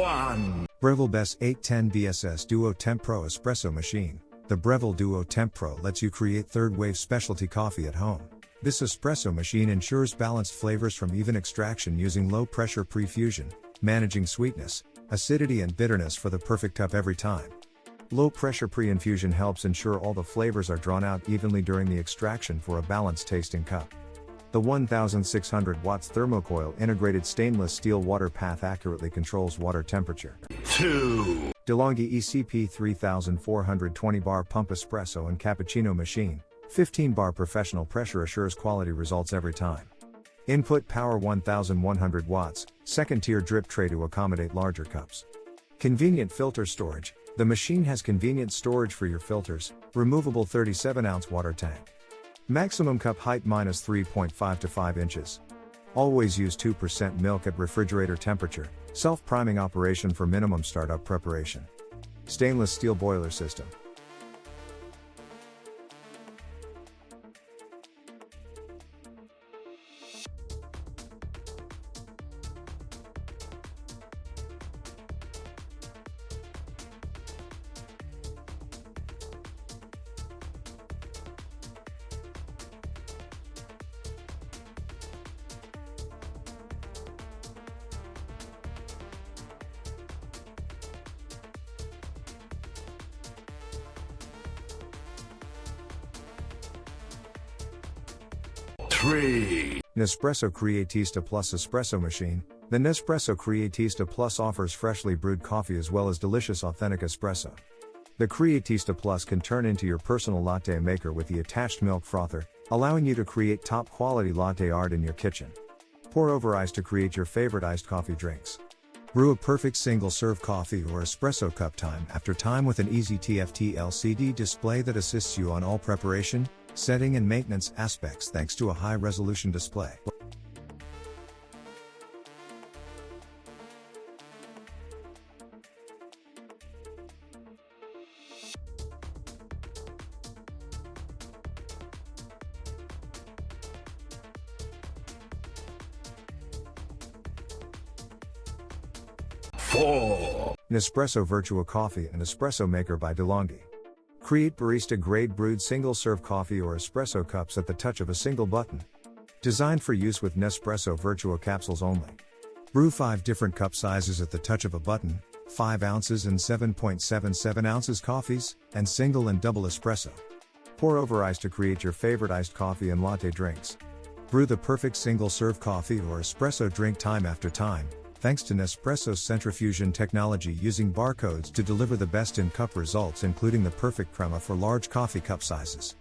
1. Breville Best 810 VSS Duo Temp Pro Espresso Machine. The Breville Duo Temp Pro lets you create third-wave specialty coffee at home. This espresso machine ensures balanced flavors from even extraction using low-pressure pre-fusion, managing sweetness, acidity and bitterness for the perfect cup every time. Low-pressure pre-infusion helps ensure all the flavors are drawn out evenly during the extraction for a balanced tasting cup. The 1600 watts thermocoil integrated stainless steel water path accurately controls water temperature. 2. DeLonghi ECP 3420 bar pump espresso and cappuccino machine, 15 bar professional pressure assures quality results every time. Input power 1100 watts, second tier drip tray to accommodate larger cups. Convenient filter storage. The machine has convenient storage for your filters, removable 37-ounce water tank. Maximum cup height -3.5 to 5 inches. Always use 2% milk at refrigerator temperature, self-priming operation for minimum startup preparation. Stainless steel boiler system. Nespresso Creatista Plus Espresso Machine. The Nespresso Creatista Plus offers freshly brewed coffee as well as delicious authentic espresso. The Creatista Plus can turn into your personal latte maker with the attached milk frother, allowing you to create top quality latte art in your kitchen. Pour over ice to create your favorite iced coffee drinks. Brew a perfect single serve coffee or espresso cup time after time with an easy TFT LCD display that assists you on all preparation, setting and maintenance aspects thanks to a high-resolution display. Nespresso Vertuo Coffee and Espresso Maker by DeLonghi. Create barista-grade brewed single-serve coffee or espresso cups at the touch of a single button. Designed for use with Nespresso Vertuo capsules only. Brew 5 different cup sizes at the touch of a button, 5 ounces and 7.77 ounces coffees, and single and double espresso. Pour over ice to create your favorite iced coffee and latte drinks. Brew the perfect single-serve coffee or espresso drink time after time, thanks to Nespresso's centrifusion technology using barcodes to deliver the best in-cup results including the perfect crema for large coffee cup sizes.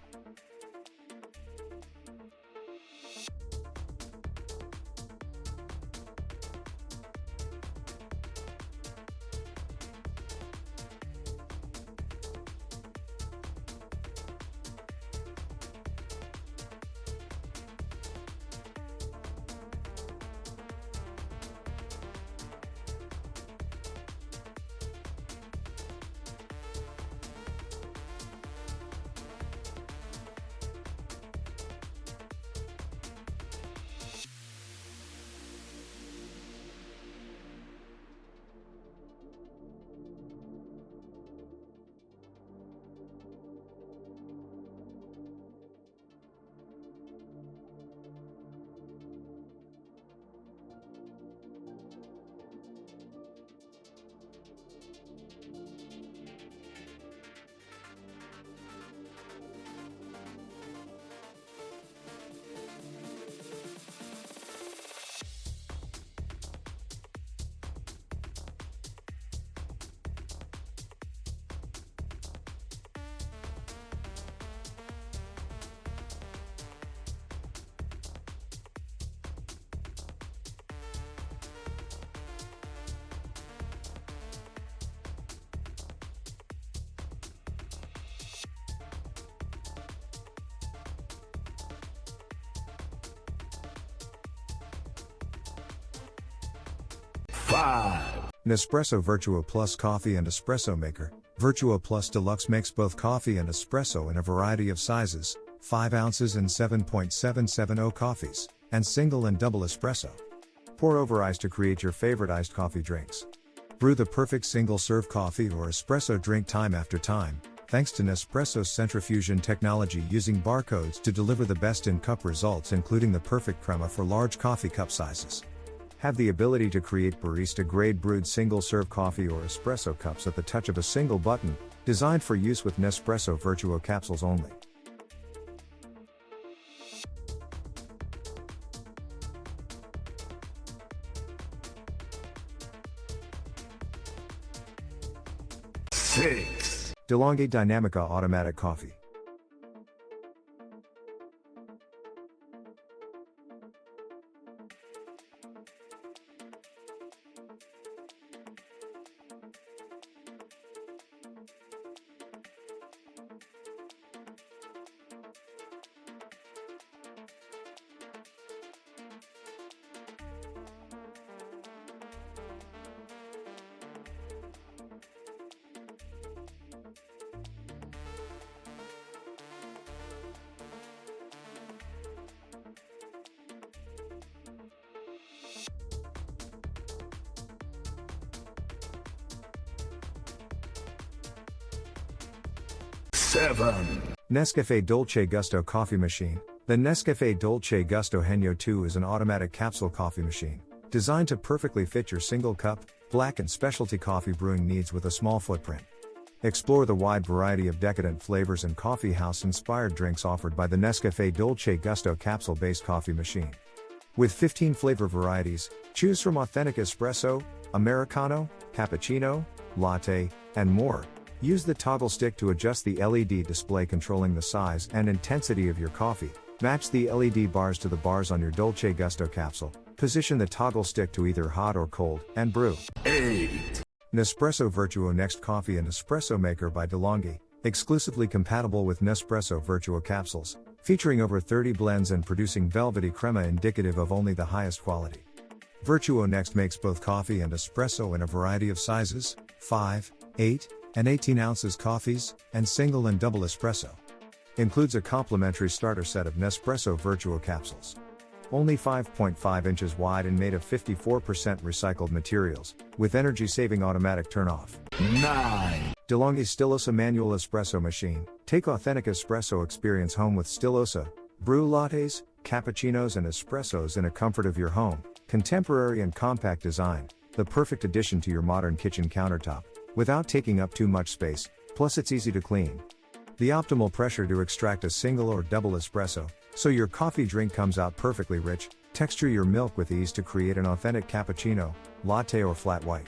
Nespresso Vertuo Plus Coffee and Espresso Maker. Vertuo Plus Deluxe makes both coffee and espresso in a variety of sizes, 5 ounces and 7.770 coffees, and single and double espresso. Pour over ice to create your favorite iced coffee drinks. Brew the perfect single-serve coffee or espresso drink time after time, thanks to Nespresso's centrifusion technology using barcodes to deliver the best in-cup results, including the perfect crema for large coffee cup sizes. Have the ability to create barista-grade brewed single-serve coffee or espresso cups at the touch of a single button, designed for use with Nespresso Vertuo capsules only. DeLonghi Dinamica Automatic Coffee. NESCAFÉ Dolce Gusto Coffee Machine. The NESCAFÉ Dolce Gusto Henyo 2 is an automatic capsule coffee machine, designed to perfectly fit your single cup, black and specialty coffee brewing needs with a small footprint. Explore the wide variety of decadent flavors and coffee house-inspired drinks offered by the NESCAFÉ Dolce Gusto capsule-based coffee machine. With 15 flavor varieties, choose from authentic espresso, Americano, cappuccino, latte, and more. Use the toggle stick to adjust the LED display controlling the size and intensity of your coffee. Match the LED bars to the bars on your Dolce Gusto capsule. Position the toggle stick to either hot or cold, and brew. 8. Nespresso Vertuo Next Coffee and Espresso Maker by DeLonghi, exclusively compatible with Nespresso Vertuo capsules, featuring over 30 blends and producing velvety crema indicative of only the highest quality. Vertuo Next makes both coffee and espresso in a variety of sizes, 5, 8, and 18 ounces coffees, and single and double espresso. Includes a complimentary starter set of Nespresso Vertuo capsules. Only 5.5 inches wide and made of 54% recycled materials, with energy-saving automatic turn-off. 9. DeLonghi Stilosa Manual Espresso Machine. Take authentic espresso experience home with Stilosa. Brew lattes, cappuccinos and espressos in a comfort of your home. Contemporary and compact design, the perfect addition to your modern kitchen countertop, without taking up too much space, plus it's easy to clean. The optimal pressure to extract a single or double espresso, so your coffee drink comes out perfectly rich. Texture your milk with ease to create an authentic cappuccino, latte or flat white.